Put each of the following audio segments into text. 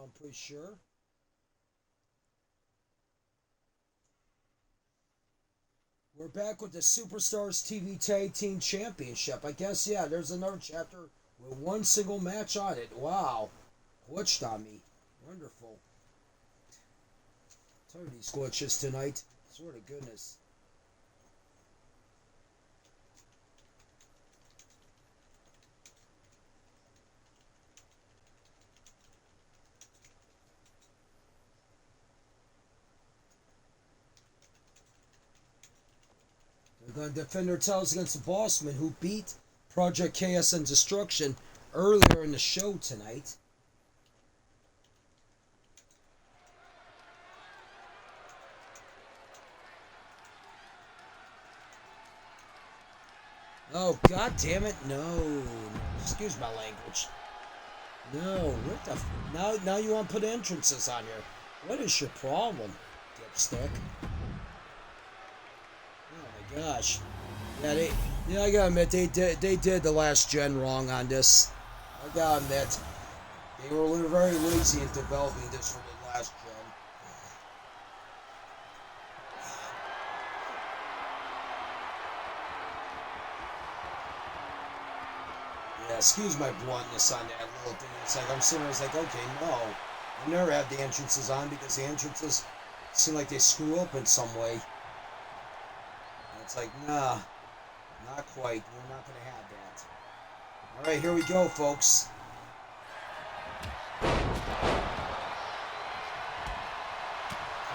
I'm pretty sure. We're back with the Superstars TV Tag Team Championship. I guess, yeah, there's another chapter with one single match on it. Wow. Glitched on me. Wonderful. Tired of these glitches tonight. Swear to goodness. They're going to defend their titles against the Bossmen, who beat Project Chaos and Destruction earlier in the show tonight. Oh, god damn it, no. Excuse my language. No, what the now you want to put entrances on here. What is your problem, dipstick? Oh my gosh. Yeah, I gotta admit, they did the last gen wrong on this. I gotta admit. They were very lazy in developing this for the last gen. Yeah, excuse my bluntness on that little thing. It's like, I'm sitting there, it's like, okay, no. I never have the entrances on because the entrances seem like they screw up in some way. And it's like, nah, not quite. We're not going to have that. Alright, here we go, folks.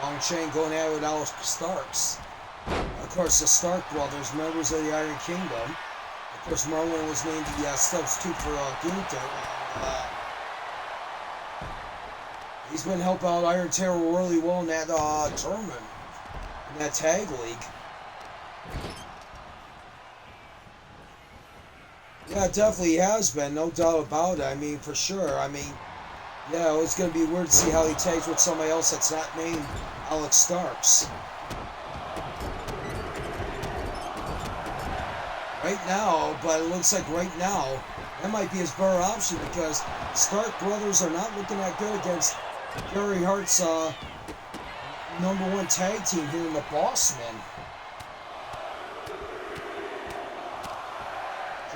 Long Chain going at it with Marlon Starks. Of course, the Stark brothers, members of the Iron Kingdom. Of course, Marlon was named the substitute for Gunther. He's been helping out Iron Terror really well in that tournament, in that tag league. Yeah, it definitely has been, no doubt about it. I mean, for sure. I mean, yeah, it's going to be weird to see how he tags with somebody else that's not named Marlon Starks. Right now, but it looks like right now, that might be his better option because Stark brothers are not looking that good against Gary Hart's #1 tag team here in the Bossmen.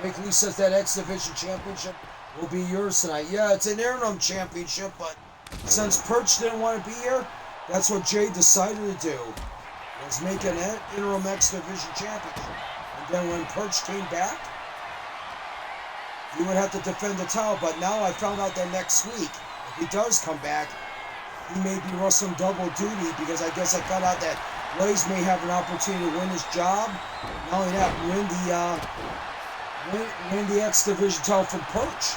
Jake Lee says that X-Division Championship will be yours tonight. Yeah, it's an interim championship, but since Perch didn't want to be here, that's what Jay decided to do, was make an interim X-Division championship. And then when Perch came back, he would have to defend the title, but now I found out that next week, if he does come back, he may be wrestling double duty because I guess I found out that Blaze may have an opportunity to win his job. Not only that, win the X-Division title from Perch.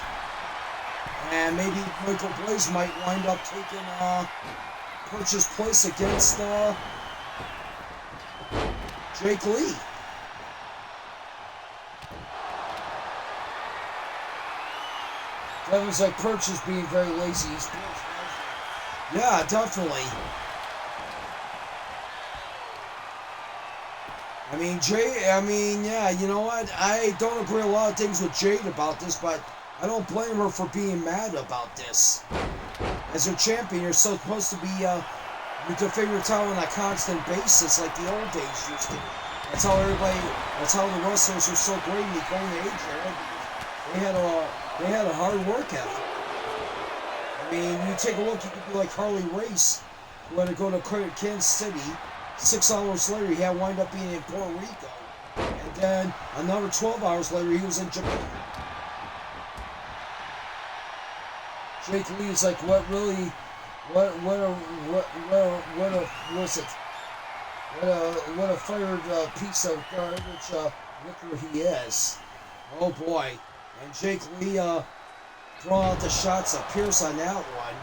And maybe Michael Blaze might wind up taking Perch's place against Jake Lee. Devin's like, Perch is being very lazy. Yeah, definitely. Yeah, you know what? I don't agree a lot of things with Jade about this, but I don't blame her for being mad about this. As a champion, you're supposed to be, you defend your title on a constant basis like the old days used to be. That's how the wrestlers were so great in the golden age era. They had a hard work ethic. I mean, you take a look, you could be like Harley Race, who had to go to Kansas City. 6 hours later, he had wind up being in Puerto Rico. And then another 12 hours later, he was in Japan. Jake Lee is like, what a fired piece of garbage liquor he is. Oh boy. And Jake Lee throwing out the shots of Pierce on that one.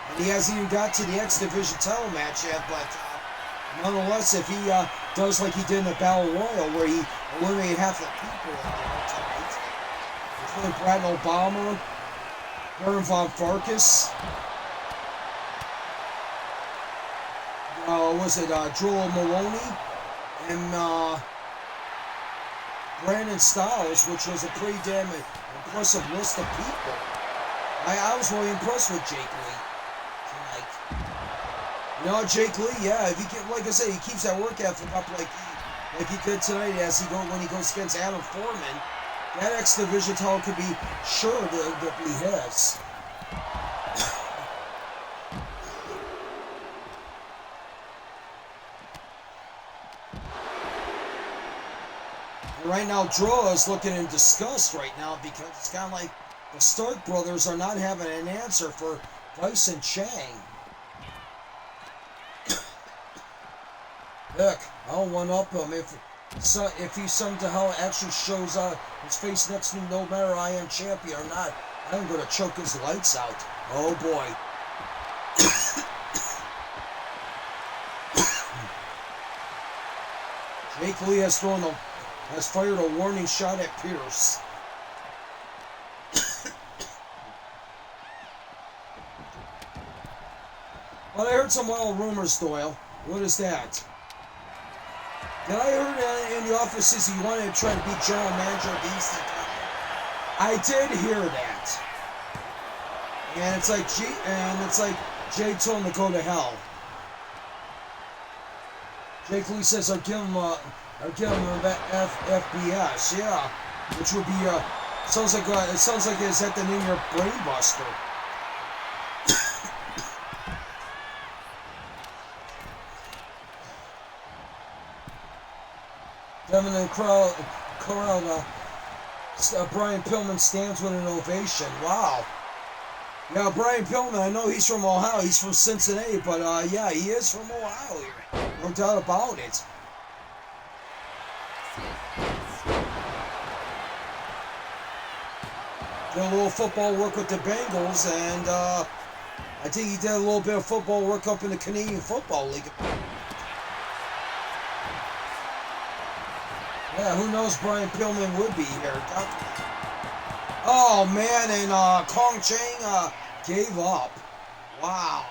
And he hasn't even got to the X-Division title match yet, but nonetheless, if he does like he did in the Battle Royal, where he eliminated half the people tonight, including Brad Obama, Baron Von Farkas, Joel Maloney, and Brandon Styles, which was a pretty damn impressive list of people. I was really impressed with Jake Lee tonight. You know, Jake Lee, yeah, if he can, like I said, he keeps that work ethic up like he did tonight when he goes against Adam Foreman. That X-Division title could be sure to be his. Right now, Draw is looking in disgust right now because it's kind of like the Stark brothers are not having an answer for Vice and Chang. Look, I'll one-up him if he somehow actually shows his face next to me, no matter I am champion or not. I'm going to choke his lights out. Oh boy. Jake Lee has fired a warning shot at Pierce. But I heard some wild rumors, Doyle. What is that? Did I hear in the offices he wanted to try to be general manager of the East? I did hear that. And it's like Jay told him to go to hell. Jake Lee says I'll give him FBS, yeah, which would be it sounds like it's at the name your brainbuster. Devin and crowd, Brian Pillman stands with an ovation. Wow. Yeah, Brian Pillman, I know he's from Ohio. He's from Cincinnati, but yeah, he is from Ohio here. No doubt about it. Did a little football work with the Bengals, and I think he did a little bit of football work up in the Canadian Football League. Yeah, who knows, Brian Pillman would be here. Oh, man, and Kong Chang gave up. Wow.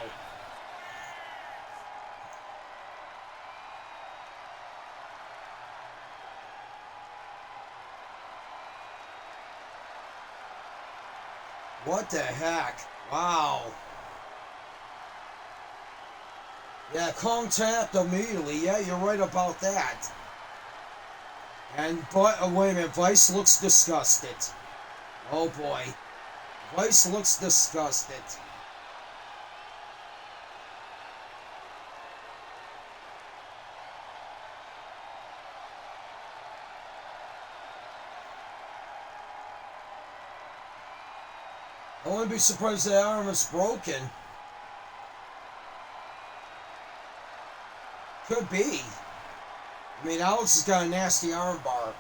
What the heck? Wow. Yeah, Kong tapped immediately. Yeah, you're right about that. And, but, wait a minute, Vice looks disgusted. Oh boy. Vice looks disgusted. I wouldn't be surprised if that arm is broken. Could be. I mean, Alex has got a nasty arm bar.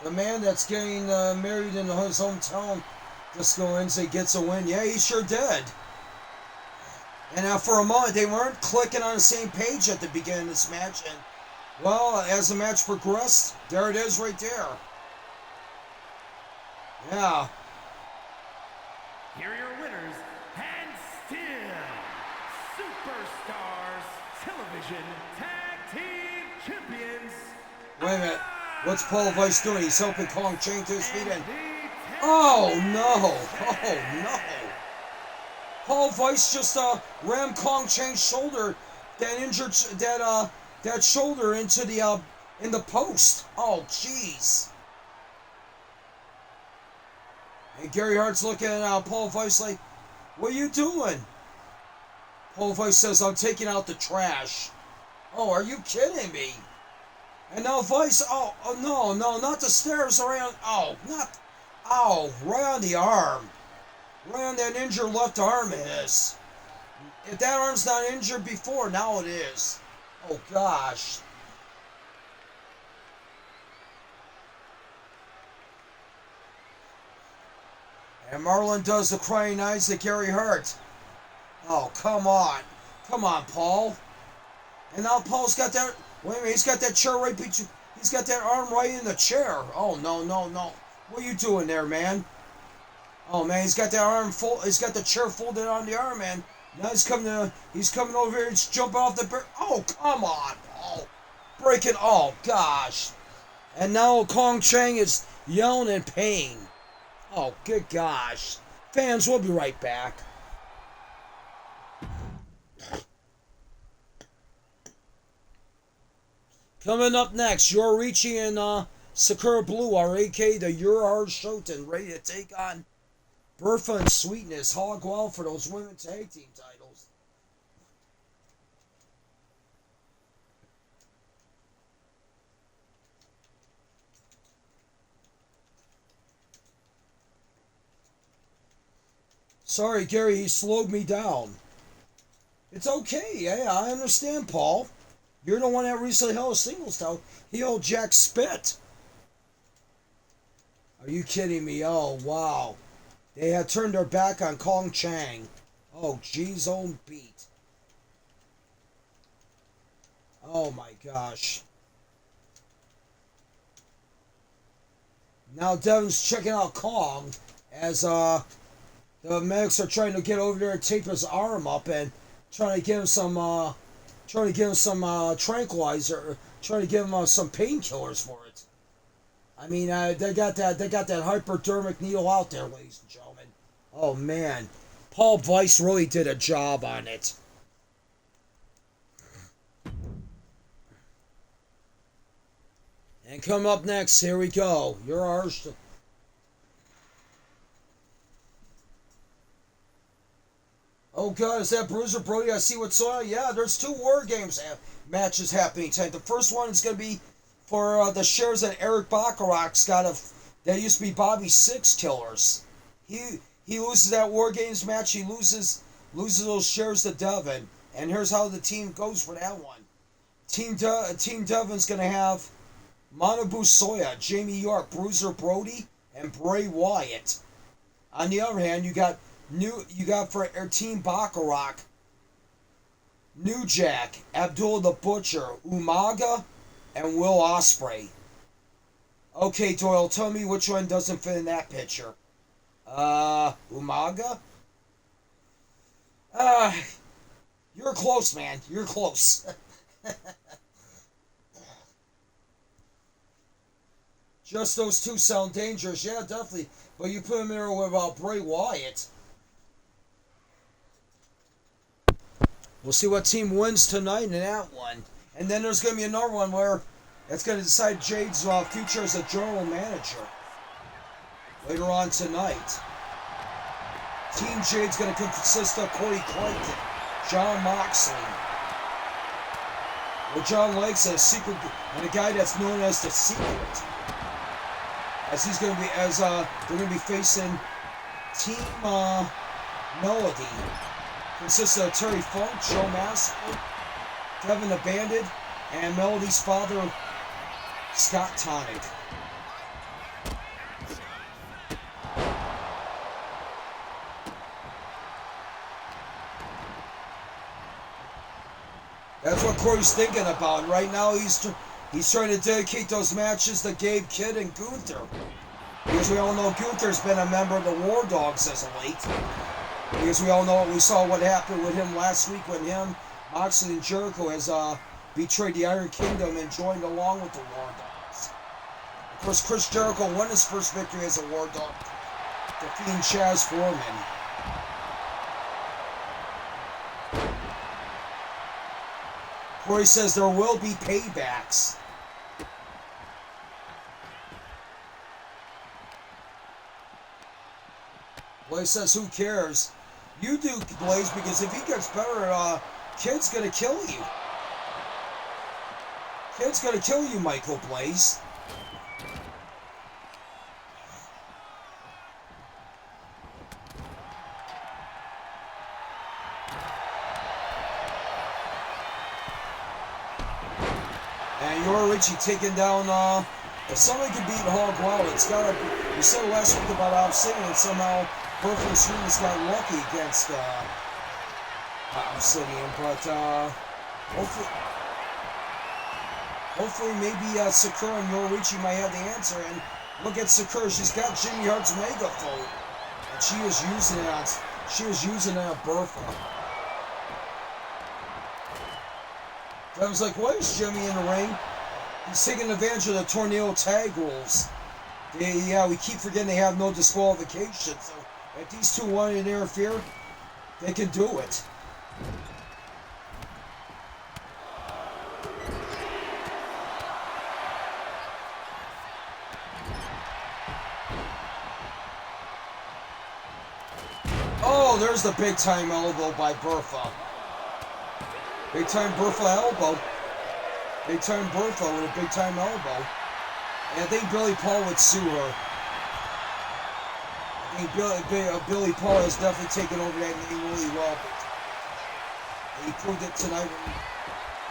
The man that's getting married in his hometown, Disco Wednesday, gets a win. Yeah, he sure did. And for a moment, they weren't clicking on the same page at the beginning of this match. And, well, as the match progressed, there it is right there. Yeah. Here are your winners, and still Superstars Television Tag Team Champions. Wait a minute. What's Paul Vice doing? He's helping Kong Chang to his feet and... Oh, no. Oh, no. Paul Vice just rammed Kong Chang's shoulder, that shoulder into the, in the post. Oh, jeez. And Gary Hart's looking at Paul Vice like, what are you doing? Paul Vice says, I'm taking out the trash. Oh, are you kidding me? And now Vice, no, not the stairs, around, right on the arm. Right on that injured left arm it is. If that arm's not injured before, now it is. Oh, gosh. And Marlon does the crying eyes at Gary Hart. Oh, come on. Come on, Paul. And now Paul's got that... Wait a minute, he's got that chair right between... He's got that arm right in the chair. Oh, no. What are you doing there, man? Oh, man, he's got that arm full... He's got the chair folded on the arm, man. Now he's coming over here. He's jumping off the... Oh, come on, Paul. Break it. Oh, gosh. And now Kong Chang is yelling in pain. Oh, good gosh. Fans, we'll be right back. Coming up next, Yoruichi and Sakura Bleuwater, a.k.a. the Urahara Shouten, ready to take on Bertha and Sweetness, Hog Wild for those women's tag team titles. Sorry, Gary, he slowed me down. It's okay. Yeah, I understand, Paul. You're the one that recently held a singles title. He held Jack Spit. Are you kidding me? Oh, wow. They had turned their back on Kong Chang. Oh, G's own beat. Oh, my gosh. Now Devin's checking out Kong as the medics are trying to get over there and tape his arm up and trying to give him some tranquilizer, trying to give him some painkillers for it. I mean, they got that hypodermic needle out there, ladies and gentlemen. Oh man, Paul Weiss really did a job on it. And come up next, here we go. You're ours. Oh God, is that Bruiser, Brody? I see what's on. Yeah, there's 2 War Games matches happening tonight. The first one is going to be for the shares that Eric Bacharach's got that used to be Bobby Six Killers. He loses that War Games match. He loses those shares to Devin. And here's how the team goes for that one. Team Devin's going to have Manabu, Soya, Jamie York, Bruiser, Brody, and Bray Wyatt. On the other hand, you got for Team Bacharach, New Jack, Abdullah the Butcher, Umaga, and Will Ospreay. Okay, Doyle, tell me which one doesn't fit in that picture. Umaga? You're close, man. You're close. Just those 2 sound dangerous. Yeah, definitely. But you put him there with Bray Wyatt. We'll see what team wins tonight in that one. And then there's going to be another one where it's going to decide Jade's future as a general manager. Later on tonight. Team Jade's going to consist of Corey Clayton, John Moxley, with John Lakes and a guy that's known as the Secret. As they're going to be facing Team Melody. Consists of Terry Funk, Joe Massacre, Devin the Bandit, and Melody's father, Scott Tonic. That's what Corey's thinking about. Right now, he's trying to dedicate those matches to Gabe Kidd and Gunther. Because we all know Gunther's been a member of the War Dogs as of late. Because we all know we saw what happened with him last week when him, Moxley, and Jericho has betrayed the Iron Kingdom and joined along with the War Dogs. Of course, Chris Jericho won his first victory as a War Dog, defeating Chaz Foreman. Corey says there will be paybacks. Blaze says, who cares? You do, Blaze, because if he gets better, Kid's gonna kill you. Kid's gonna kill you, Michael Blaze. And Yoruichi taking down, if somebody can beat Hog Wild, it's gotta be, we said last week about Obsidian, and somehow Bertha and Sweetness got lucky against Obsidian, but hopefully maybe Sakura and Yoruichi might have the answer. And look at Sakura, she's got Jimmy Hart's megaphone, and she was using it on Bertha. Devin's like, why is Jimmy in the ring? He's taking advantage of the tornado tag rules. Yeah, we keep forgetting they have no disqualification. So if these two want to interfere, they can do it. Oh, there's the big time elbow by Bertha. Big time Bertha elbow. Big time Bertha with a big time elbow. And I think Billy Paul would sue her. I think Billy Paul has definitely taken over that name really well. He proved it tonight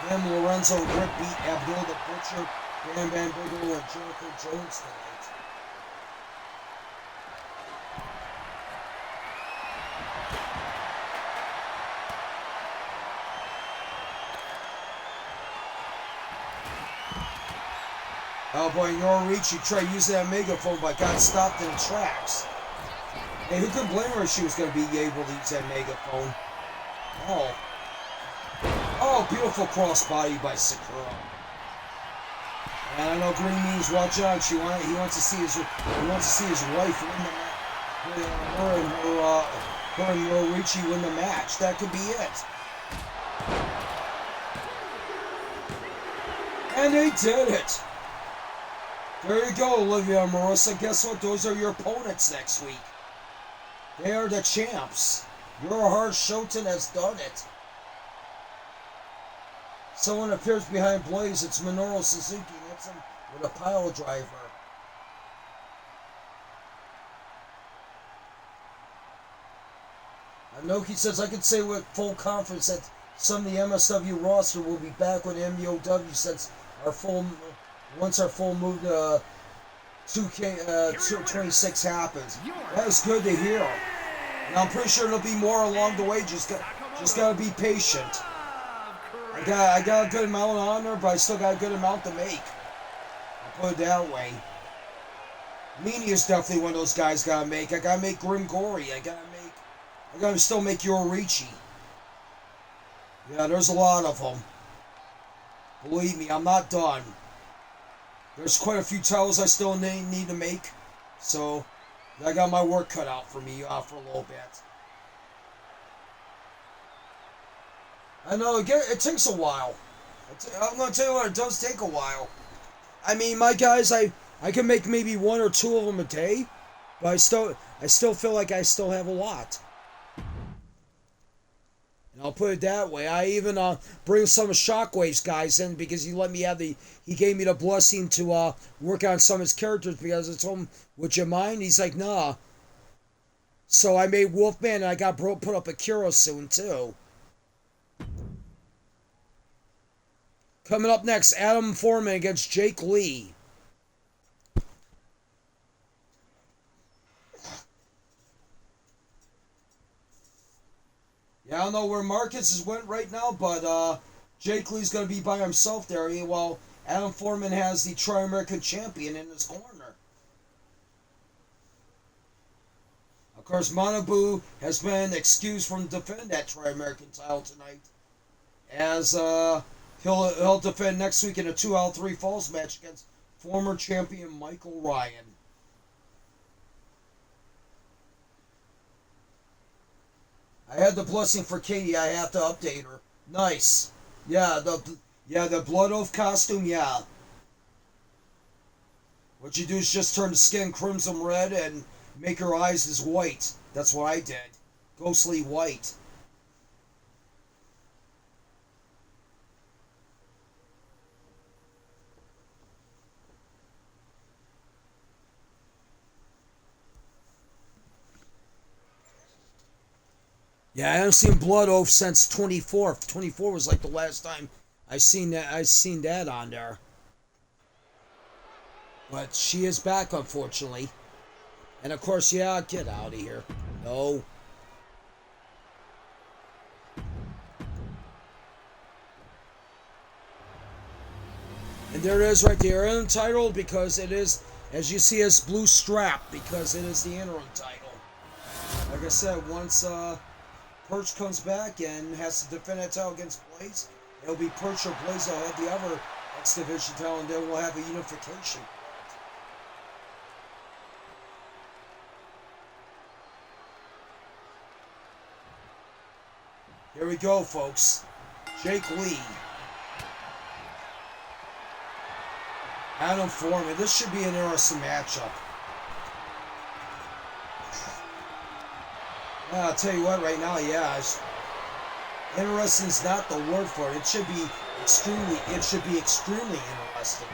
when him, Lorenzo Grip beat Abdullah the Butcher, Bam Bam Bigelow, and Jericho Jones tonight. Oh boy, Yoruichi tried using that megaphone but got stopped in the tracks. Hey, who could blame her if she was going to be able to use that megaphone? Oh. Oh, beautiful crossbody by Sakura. And I know Green Mean's watching out. He wants to see his wife win the match. Her and Yoruichi win the match. That could be it. And they did it. There you go, Olivia and Marissa. Guess what? Those are your opponents next week. They are the champs. Urahara Shouten has done it. Someone appears behind Blaze. It's Minoru Suzuki. Hits him with a pile driver. Anoki says, I can say with full confidence that some of the MSW roster will be back when MUOW since once our full move to 226 happens. That is good to hear. And I'm pretty sure there'll be more along the way. Just gotta be patient. I got a good amount on there, but I still got a good amount to make. I'll put it that way. Meanie is definitely one of those guys gotta make. I gotta make Grim Gory. I gotta still make Yoruichi. Yeah, there's a lot of them. Believe me, I'm not done. There's quite a few titles I still need to make, so I got my work cut out for me for a little bit. I know, it takes a while. I'm going to tell you what, it does take a while. I mean, my guys, I can make maybe one or two of them a day, but I still feel like I still have a lot. And I'll put it that way. I even bring some of Shockwave's guys in because he gave me the blessing to work on some of his characters because I told him, would you mind? He's like, nah. So I made Wolfman and I got put up Akira soon too. Coming up next, Adam Foreman against Jake Lee. Yeah, I don't know where Marcus went right now, but Jake Lee's going to be by himself there, while Adam Foreman has the Tri-American Champion in his corner. Of course, Manabu has been excused from defending that Tri-American title tonight, as he'll defend next week in a 2-out-3 falls match against former champion Michael Ryan. I had the blessing for Katie. I have to update her. Nice. Yeah, the Blood Oath costume, yeah. What you do is just turn the skin crimson red and make her eyes as white. That's what I did. Ghostly white. Yeah, I haven't seen Blood Oath since 24. 24 was like the last time I seen that on there. But she is back, unfortunately. And of course, yeah, get out of here. No. And there it is right there, entitled, because it is, as you see, it's blue strap, because it is the interim title. Like I said, once Perch comes back and has to defend that title against Blaze, it'll be Perch or Blaze that'll have the other X-Division title, and then we'll have a unification. Here we go, folks. Jake Lee. Adam Foreman. This should be an interesting matchup. I'll tell you what, right now, yeah, interesting is not the word for it. It should be extremely interesting.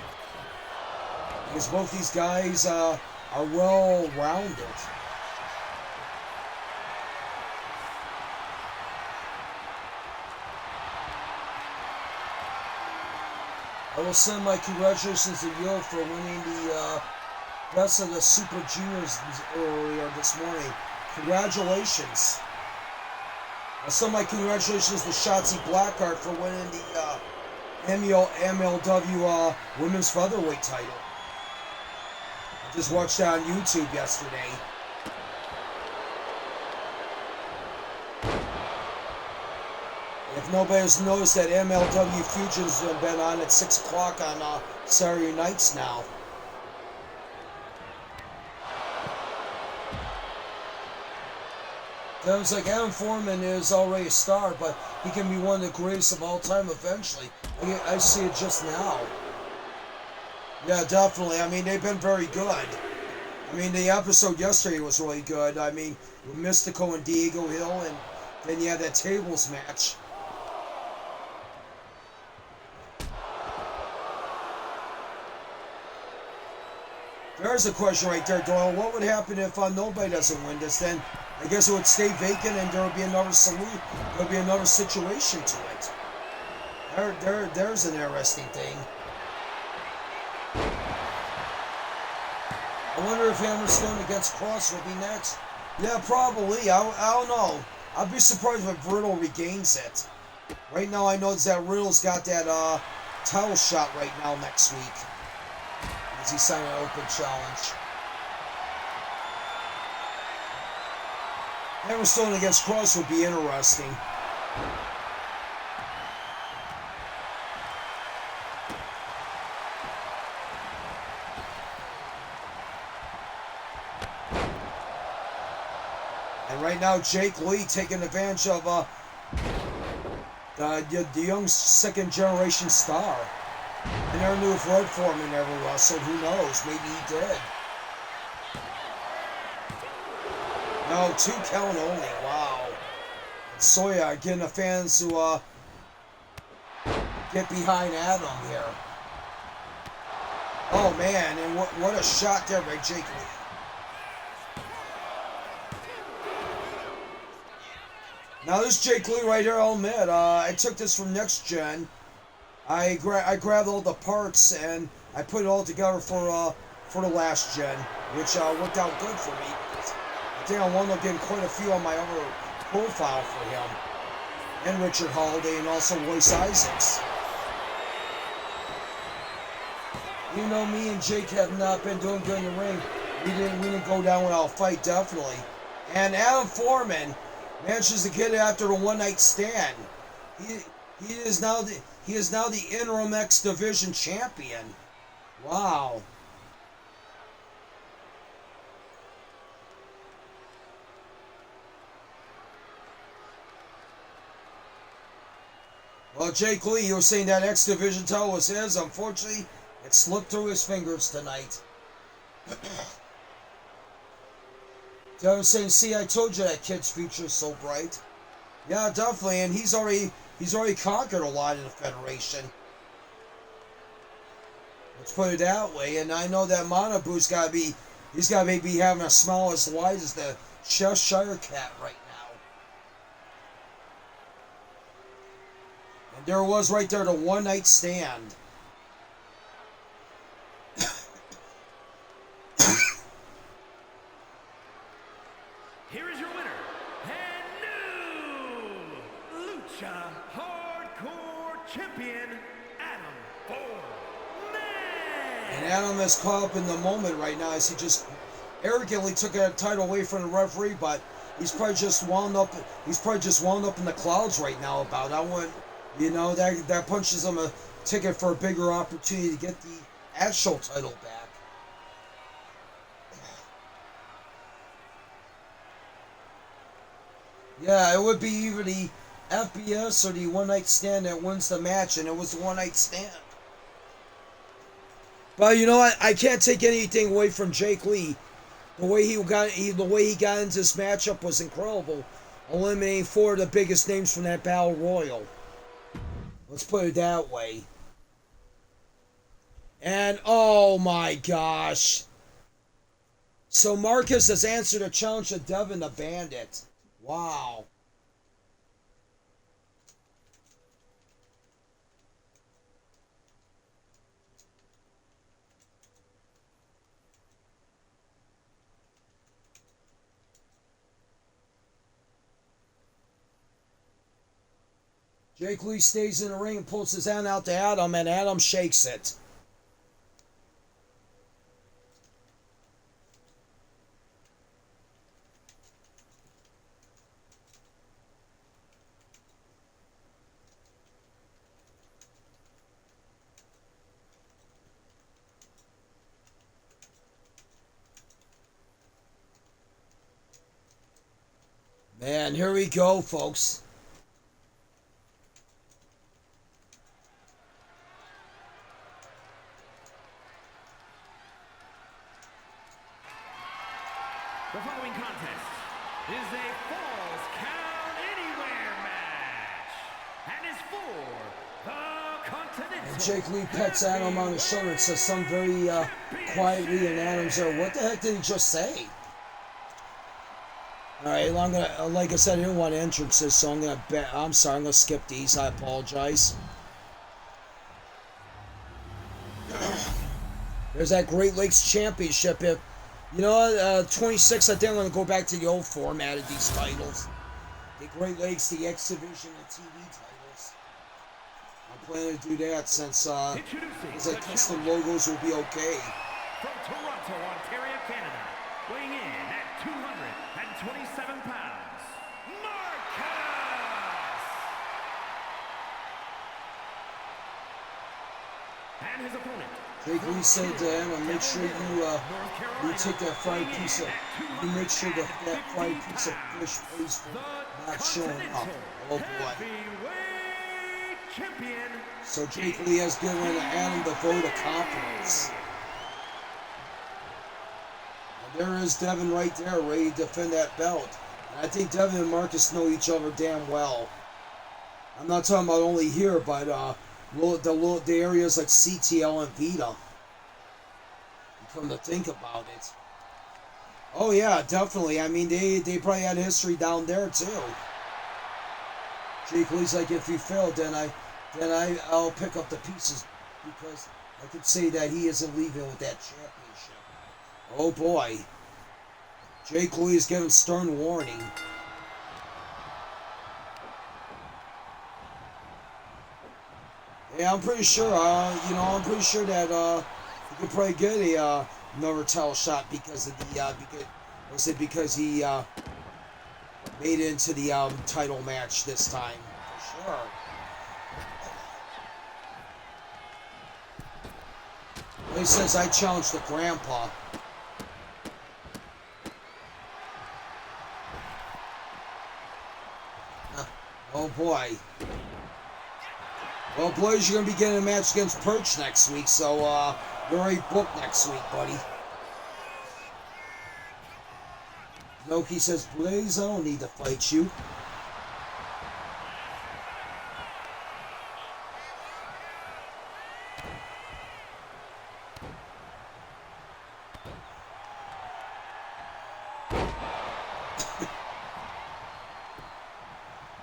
Because both these guys are well-rounded. I will send my congratulations to Yo for winning the rest of the Super Juniors earlier this morning. Congratulations. I'll send my congratulations to Shotzi Blackheart for winning the MLW Women's Featherweight title. I just watched that on YouTube yesterday. If nobody has noticed that MLW Fusion's been on at 6 o'clock on Saturday nights now. Sounds like Adam Foreman is already a star, but he can be one of the greatest of all time eventually. I see it just now. Yeah, definitely. I mean, they've been very good. I mean, the episode yesterday was really good. I mean, with Mystico and Diego Hill, and then you had that tables match. There's a question right there, Doyle. What would happen if nobody doesn't win this? Then I guess it would stay vacant, and there would be another solution. There would be another situation to it. There's an interesting thing. I wonder if Hammerstone against Cross will be next. Yeah, probably. I don't know. I'd be surprised if Riddle regains it. Right now, I know that Riddle's got that title shot right now next week. As he signed an open challenge. Hammerstone against Cross would be interesting. And right now, Jake Lee taking advantage of the young second-generation star. I never knew if Red Foreman ever wrestled. Who knows? Maybe he did. No, 2 count only. Wow. And Soya getting the fans to get behind Adam here. Oh man, and what a shot there by Jake Lee. Now this Jake Lee right here, I'll admit, I took this from Next Gen. I grabbed all the parts and I put it all together for the last gen, which worked out good for me. I think I wound up getting quite a few on my other profile for him, and Richard Holiday, and also Royce Isaacs. You know, me and Jake have not been doing good in the ring. We didn't go down without a fight, definitely. And Adam Foreman manages to get it after the one-night stand. He is now the Interim X-Division champion. Wow. Well, Jake Lee, you were saying that X-Division title was his. Unfortunately, it slipped through his fingers tonight. I was saying, see, I told you that kid's future is so bright. Yeah, definitely, and he's already conquered a lot in the Federation. Let's put it that way. And I know that Manabu's he's got to be having a smile as wide as the Cheshire Cat right now. And there was right there the one-night stand. Here is your winner, and new Lucha Hardcore Champion, Adam Foreman. And Adam is caught up in the moment right now as he just arrogantly took a title away from the referee, but he's probably just wound up in the clouds right now about it. I want, you know, that punches him a ticket for a bigger opportunity to get the actual title back. Yeah, it would be either the FBS or the one night stand that wins the match, and it was the one night stand. But you know what? I can't take anything away from Jake Lee. The way he got into this matchup was incredible, eliminating 4 of the biggest names from that Battle Royal. Let's put it that way. And oh my gosh. So Marcus has answered a challenge to Devin the Bandit. Wow. Jake Lee stays in the ring and pulls his hand out to Adam, and Adam shakes it. Man, here we go, folks. The following contest is a Falls Count Anywhere match and is for the Continental. And Jake Lee pets Adam on his shoulder and says something very quietly in Adam's ear. What the heck did he just say? Alright, I'm gonna, like I said, I didn't want entrances, so I'm gonna skip these. I apologize. There's that Great Lakes Championship. If you know, 26, I think I'm going to go back to the old format of these titles. The Great Lakes, the X-Division, and TV titles. I'm planning to do that since the custom logos will be okay. From Toronto, Ontario, Canada, weighing in at 227 pounds, Marcus! And his opponent. Jake Lee said to him, make sure you take that fried piece of, make sure that fried piece of fish pays for not showing up. Oh boy. So Jake Lee has given Adam the vote of confidence. And there is Devin right there, ready to defend that belt. And I think Devin and Marcus know each other damn well. I'm not talking about only here, but the areas like CTL and Vita. Come to think about it. Oh yeah, definitely. I mean, they probably had history down there too. Jake Lee's like, if you fail, then I'll pick up the pieces because I could say that he isn't leaving with that championship. Oh boy. Jake Lee is giving stern warning. Yeah, I'm pretty sure. I'm pretty sure that he could probably get another title shot because of the because he made it into the title match this time for sure. He says I challenged the grandpa. Oh boy. Well, boys, you're going to be getting a match against Perch next week, so you're already booked next week, buddy. Noki says, please, I don't need to fight you.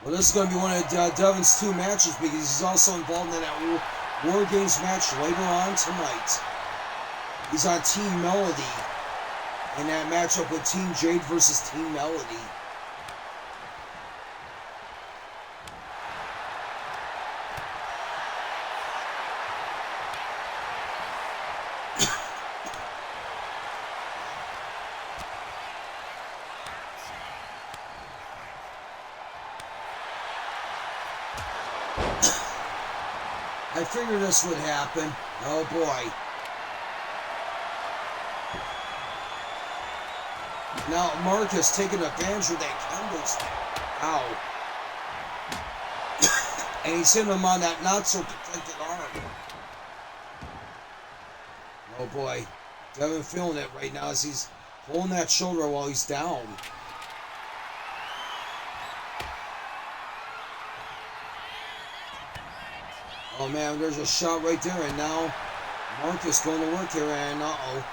Well, this is going to be one of Devin's 2 matches because he's also involved in that War Games match later on tonight. He's on Team Melody in that matchup with Team Jade versus Team Melody. I figured this would happen. Oh boy. Now Marcus taking advantage of that kendo stick. Ow. And he's hitting him on that not-so-protected arm. Oh, boy. Devin feeling it right now as he's holding that shoulder while he's down. Oh, man, there's a shot right there, and now Marcus going to work here, and uh-oh.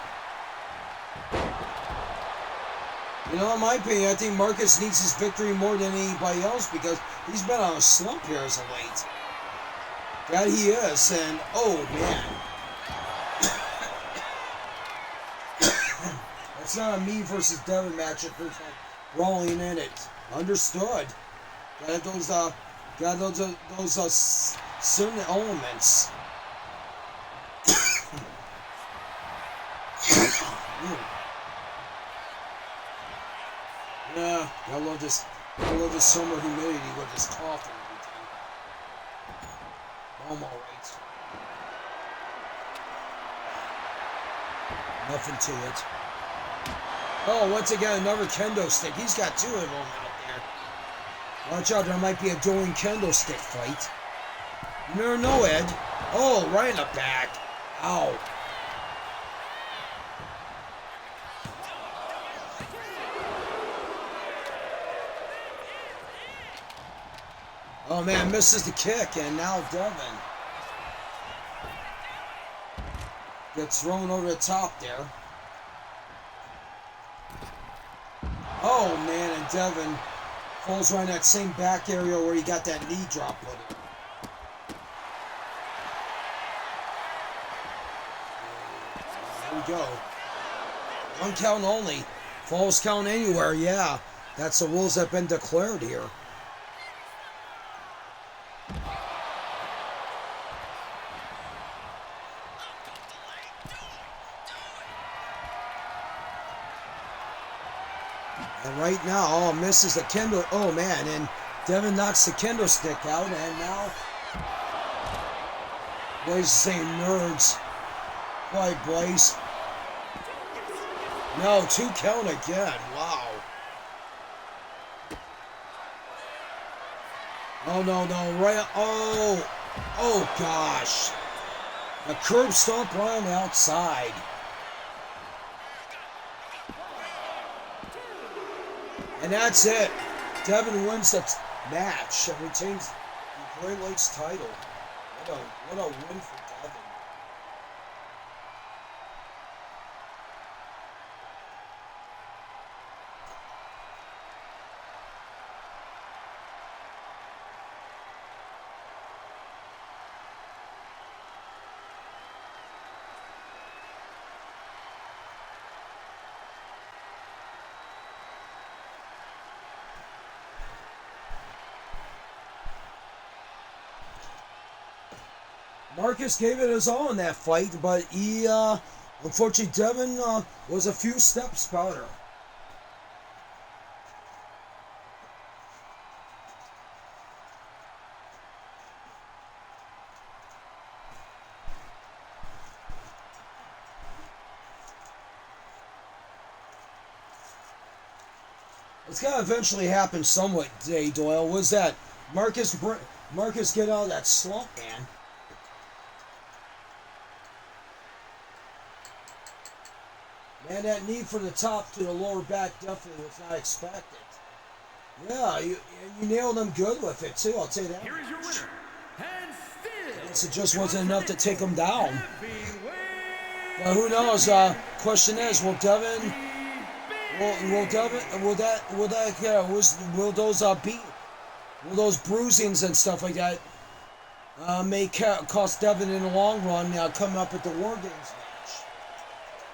You know, in my opinion, I think Marcus needs his victory more than anybody else because he's been on a slump here as of late. That he is, and oh, man. It's not a me versus Devin match if there's no brawling in it. Understood. Got those certain elements. Yeah, I love this summer humidity with this cough and everything. I'm alright. Nothing to it. Oh, once again, another kendo stick. He's got two of them out there. Watch out, there might be a dueling kendo stick fight. You never know, Ed. Oh, right in the back. Ow. Oh, man, misses the kick, and now Devin gets thrown over the top there. Oh, man, and Devin falls right in that same back area where he got that knee drop with him. There we go. One count only. Falls count anywhere, yeah. That's the rules that have been declared here. And right now, oh, misses the kendo. Oh, man, and Devin knocks the kendo stick out, and now, Blaze is saying nerds. Why, Blaze? No, 2 count again. Wow. Oh, no, right. Oh, gosh. A curb stomp right on the outside. And that's it. Devin wins the match and retains the Great Lakes title. What a win for Devin. Marcus gave it his all in that fight, but he, unfortunately, Devin was a few steps better. It's got to eventually happen somewhat, Day Doyle. Was that Marcus get out of that slump, man? Man, that knee from the top to the lower back definitely was not expected. Yeah, you nailed him good with it, too. I'll tell you that. Here is your winner, and still, I guess it just wasn't enough to take him down. But who knows? Question is, will Devin? Will those bruisings and stuff like that may cost Devin in the long run coming up at the War Games match?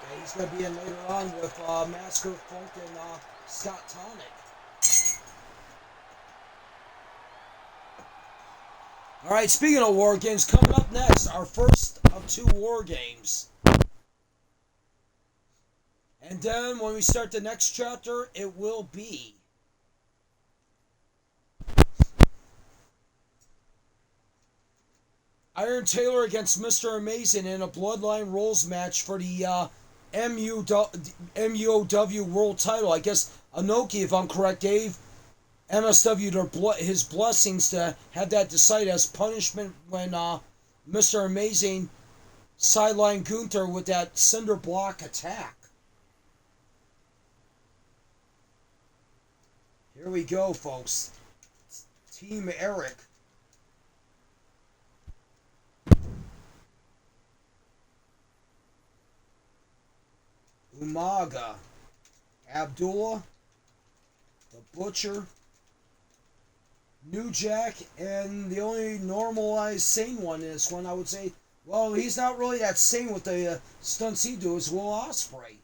Okay, he's going to be in later on with Masker, Funk, and Scott Tonic. All right, speaking of War Games, coming up next, our first of 2 War Games. And then when we start the next chapter, it will be Iron Taylor against Mr. Amazing in a Bloodline Rules match for the MUOW World Title. I guess Anoki, if I'm correct, Dave, MSW his blessings to have that decided as punishment when Mr. Amazing sidelined Gunther with that cinder block attack. Here we go, folks. Team Eric. Umaga. Abdullah. The Butcher. New Jack. And the only normalized sane one in this one, I would say. Well, he's not really that sane with the stunts he does. Will Ospreay.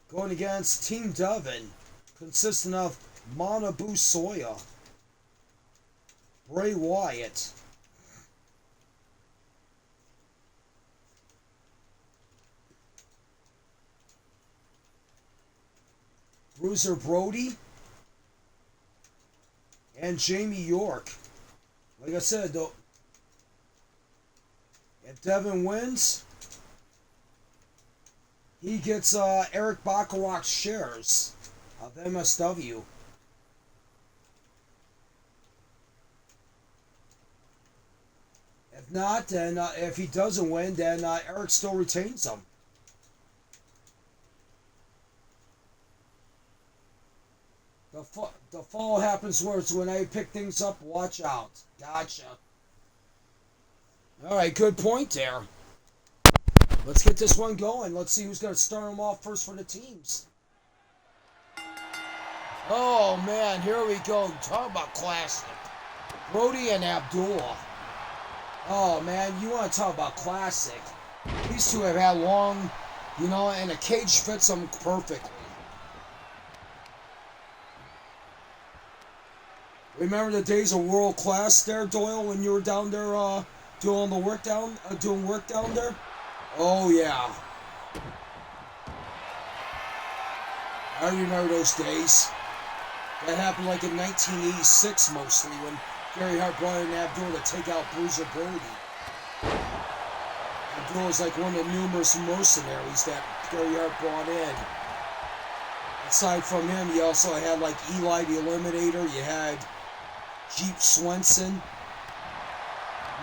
Going against Team Devin, consisting of Manabu Soya, Bray Wyatt, Bruiser Brody, and Jamie York. Like I said, though, if Devin wins, he gets Eric Bacharach's shares of MSW. If not, then if he doesn't win, then Eric still retains them. The fall happens worse when I pick things up. Watch out. Gotcha. All right, good point there. Let's get this one going. Let's see who's going to start them off first for the teams. Oh, man, here we go. Talk about classic. Brody and Abdullah. Oh, man, you want to talk about classic. These two have had long, you know, and the cage fits them perfectly. Remember the days of world class there, Doyle, when you were down there doing work down there? Oh, yeah. I remember those days. That happened like in 1986 mostly, when Gary Hart brought in Abdullah to take out Bruiser Brody. Abdullah was like one of the numerous mercenaries that Gary Hart brought in. Aside from him, you also had like Eli the Eliminator, you had Jeep Swenson,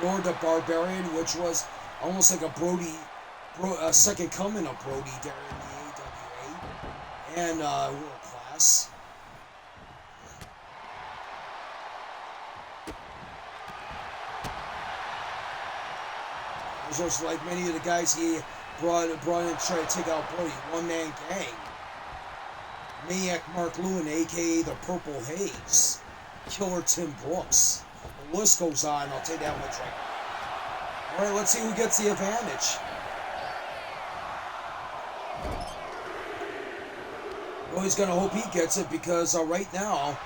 Lord the Barbarian, which was almost like a second coming of Brody there in the AWA, and World Class. It was just like many of the guys he brought in to try to take out Brody. One-man gang. Maniac Mark Lewin, a.k.a. the Purple Haze. Killer Tim Brooks. The list goes on, I'll tell you that much right now. Alright, let's see who gets the advantage. Well, he's going to hope he gets it because right now,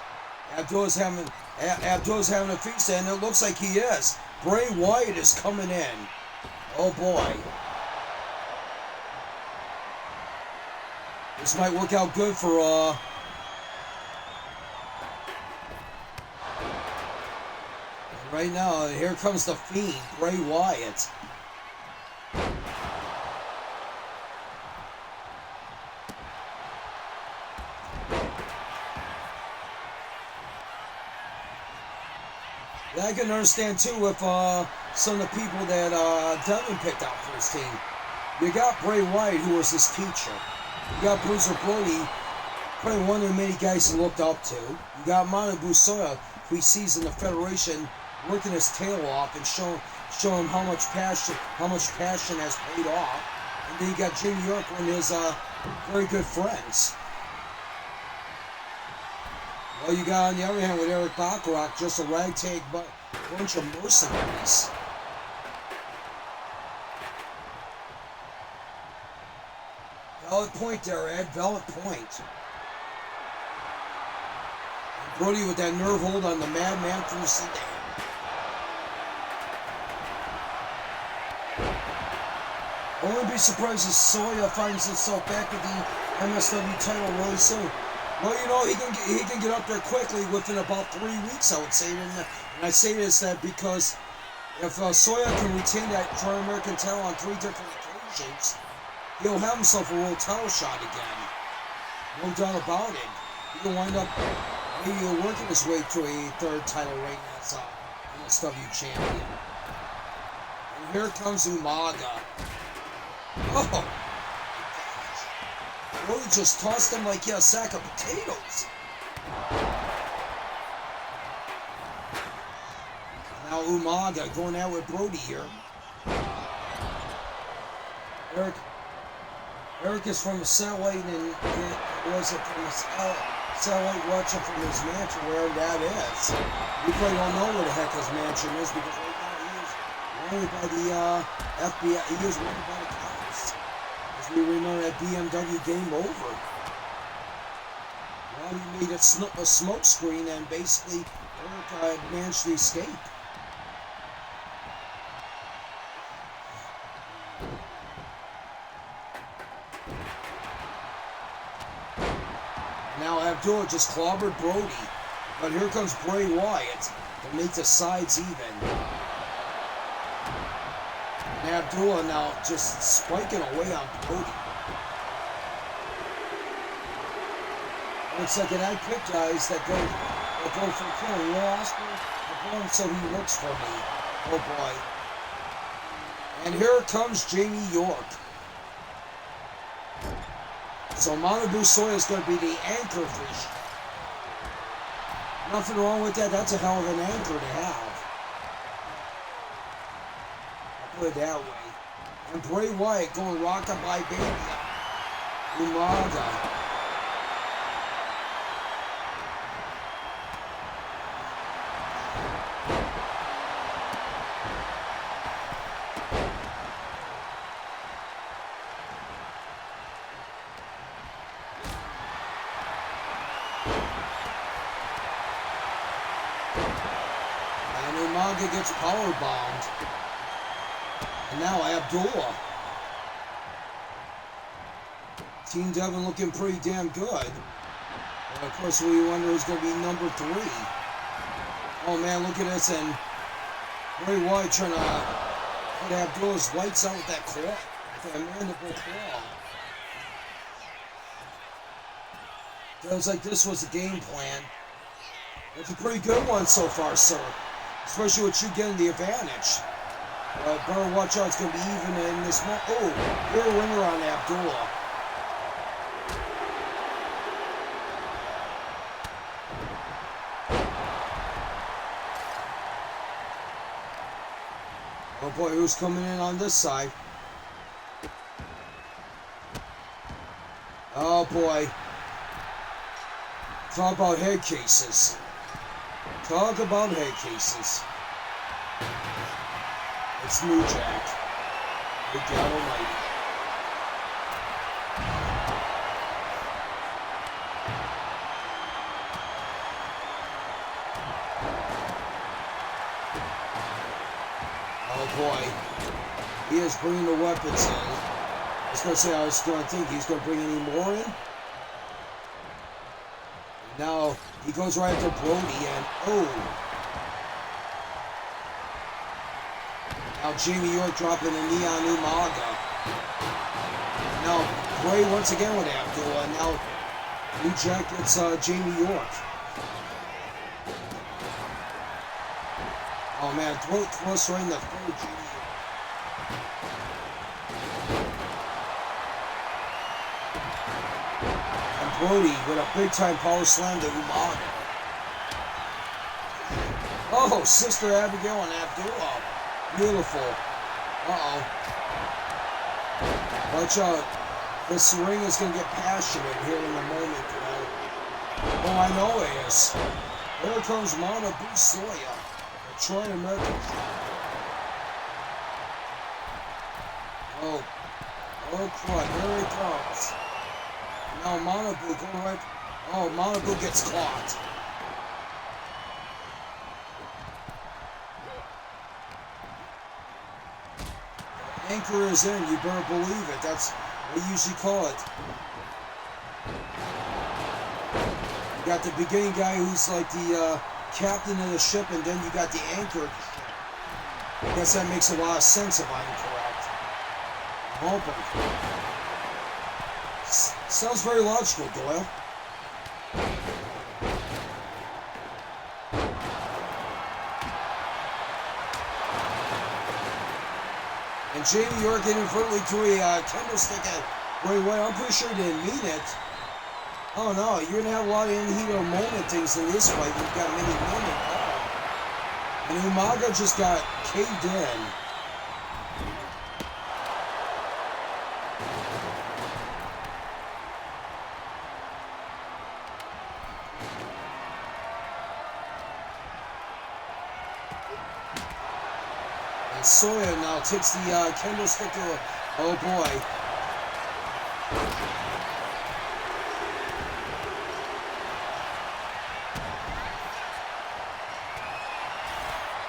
Abdullah's having a feast, and it looks like he is. Bray Wyatt is coming in. Oh boy. This might work out good for, right now, here comes the Fiend, Bray Wyatt. Yeah, I can understand too if some of the people that Devin picked out for his team. You got Bray Wyatt, who was his teacher. You got Bruiser Brody, probably one of the many guys he looked up to. You got Manabu Soya, who he sees in the Federation, working his tail off and showing how much passion has paid off. And then you got Jamie York, one of his very good friends. Well, you got on the other hand with Eric Bacharach, just a ragtag bunch of mercenaries. Valid point there, Ed. Valid point. And Brody with that nerve hold on the madman from the sedan. I wouldn't be surprised if Soya finds himself back with the MSW title really soon. Well, you know, he can get up there quickly within about 3 weeks, I would say. And I say this that because if Soya can retain that North American title on 3 different occasions, he'll have himself a world title shot again. No doubt about it. He can wind up maybe working his way to a third title reign as MSW champion. And here comes Umaga. Oh my gosh. Brody just tossed him like a sack of potatoes. Now Umaga going out with Brody here. Eric is from a satellite and was it from a satellite watching from his mansion, wherever that is. We probably don't know where the heck his mansion is because right now he is wanted by the FBI. He is wanted by the cops. As we remember that BMW Game Over. Well, he made a smoke screen and basically Eric managed to escape. Now Abdullah just clobbered Brody, but here comes Bray Wyatt to make the sides even. And Abdullah now just spiking away on Brody. Looks like I pick guys that go for killing. You know, Ospreay, I'm going so he looks for me. Oh boy. And here comes Jamie York. So Manabu Soya is going to be the anchor fish. Nothing wrong with that. That's a hell of an anchor to have. I'll put it that way. And Bray Wyatt going rockabye baby. Umaga. Umaga gets power bombed. And now Abdullah. Team Devin looking pretty damn good. And of course we wonder who's going to be number 3. Oh man, look at this. And Bray Wyatt trying to put Abdullah's lights out with that claw. With that mandible claw. Feels like this was a game plan. It's a pretty good one so far, sir. Especially with you getting the advantage. Better watch out, it's going to be even in this match. Oh, you're a winner on Abdullah. Oh boy, who's coming in on this side? Oh boy. Talk about head cases. Talk about head cases. It's New Jack. Good God Almighty. Oh boy. He is bringing the weapons in. I was going to think he's going to bring any more in. Now he goes right after Brody and oh. Now Jamie York dropping a knee on Umaga. Now Bray once again with Abdullah. Now New Jack gets Jamie York. Oh man, throat thrust right in the throat, Jamie York. Brody with a big time power slam to Umaga. Oh, Sister Abigail and Abdullah. Beautiful. Uh-oh. Watch out. This ring is going to get passionate here in a moment, bro. Oh, I know it is. Here comes Manabu Soya. The Troy American. Oh. Oh, crud. Here he comes. Now Manabu going right. Oh, Manabu gets caught. Anchor is in. You better believe it. That's what we usually call it. You got the beginning guy who's like the captain of the ship, and then you got the anchor. I guess that makes a lot of sense if I'm correct. I'm hoping. Sounds very logical, Doyle. And Jamie York inadvertently threw a kendo stick at Bray Wyatt. I'm pretty sure he didn't mean it. Oh no, you're gonna have a lot of in-heat or moment things in this fight. You've got many moment. Oh. And Umaga just got caved in. And Soya now takes the kendo stick to a, oh boy.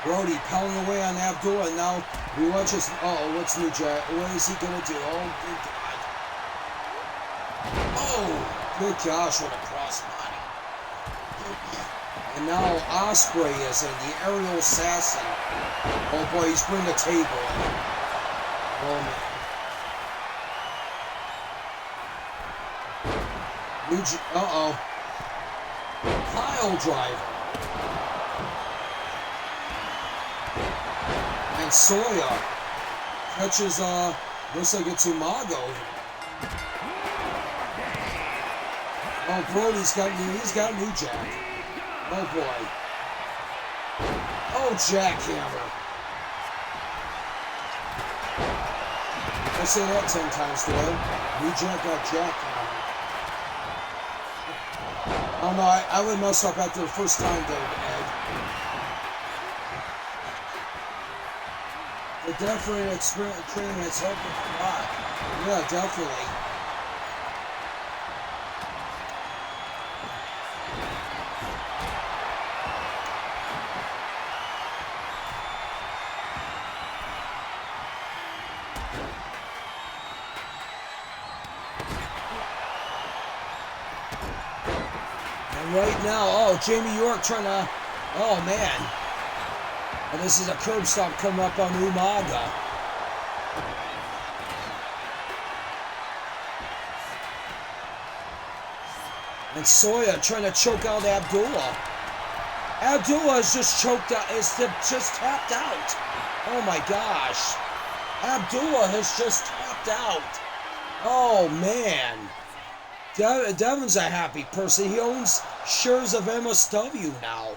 Brody pounding away on Abdullah, and now we watch this. Uh-oh, what's New Jack? What is he gonna do? Oh, good God. Oh, good gosh, what a crossbody. And now Ospreay is in, the aerial assassin. Oh boy, he's bringing the table in. Oh man. Uh-oh. Pile driver. And Soya catches, looks like it's Umaga. Oh, Brody's got New Jack. Oh boy. Oh, jackhammer. I say that 10 times, Doyle. New Jack got jackhammer. Oh no, I would mess up after the first time, though, Ed. The definitely experience training has helped a lot. Yeah, definitely. And right now, oh, Jamie York trying to, oh man. And this is a curb stomp coming up on Umaga. And Soya trying to choke out Abdullah. Abdullah is just choked out, is just tapped out. Oh my gosh. Abdullah has just tapped out. Oh man. Devin's a happy person. He owns shares of MSW now.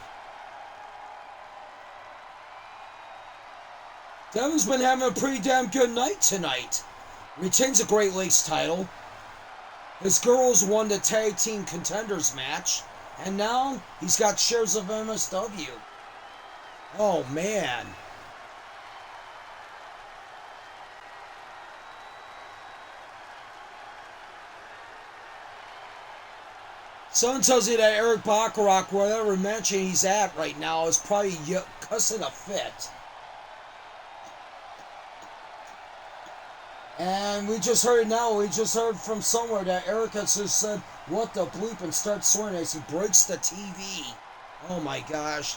Devin's been having a pretty damn good night tonight. Retains a Great Lakes title. His girls won the tag team contenders match. And now he's got shares of MSW. Oh man. Someone tells you that Eric Bacharach, whatever mansion he's at right now, is probably cussing a fit. And we just heard from somewhere that Erica just said, what the bleep, and starts swearing as he breaks the TV. Oh my gosh.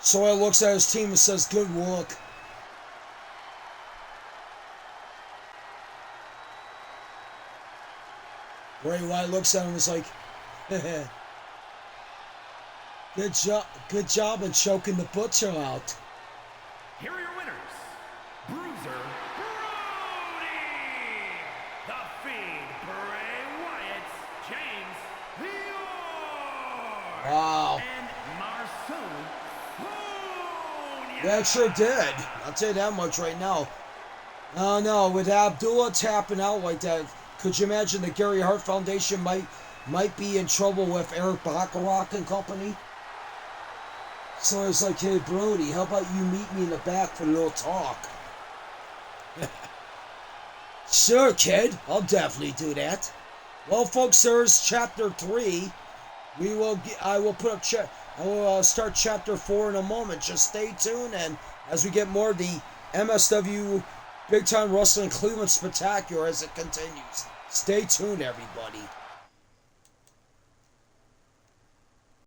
Soya looks at his team and says, good work. Bray Wyatt looks at him and is like, Good job in choking the butcher out. Here are your winners. Bruiser, Brody. The Fiend, Bray Wyatt, James, the Orr. Wow. And Marcel. Yeah, it sure did. I'll tell you that much right now. Oh no, with Abdullah tapping out like that, could you imagine the Gary Hart Foundation might be in trouble with Eric Bacharach and company? So it's like, hey Brody, how about you meet me in the back for a little talk? Sure, kid, I'll definitely do that. Well, folks, there's chapter 3. I will start chapter 4 in a moment. Just stay tuned, and as we get more of the MSW Big Time Wrestling Cleveland Spectacular as it continues. Stay tuned, everybody.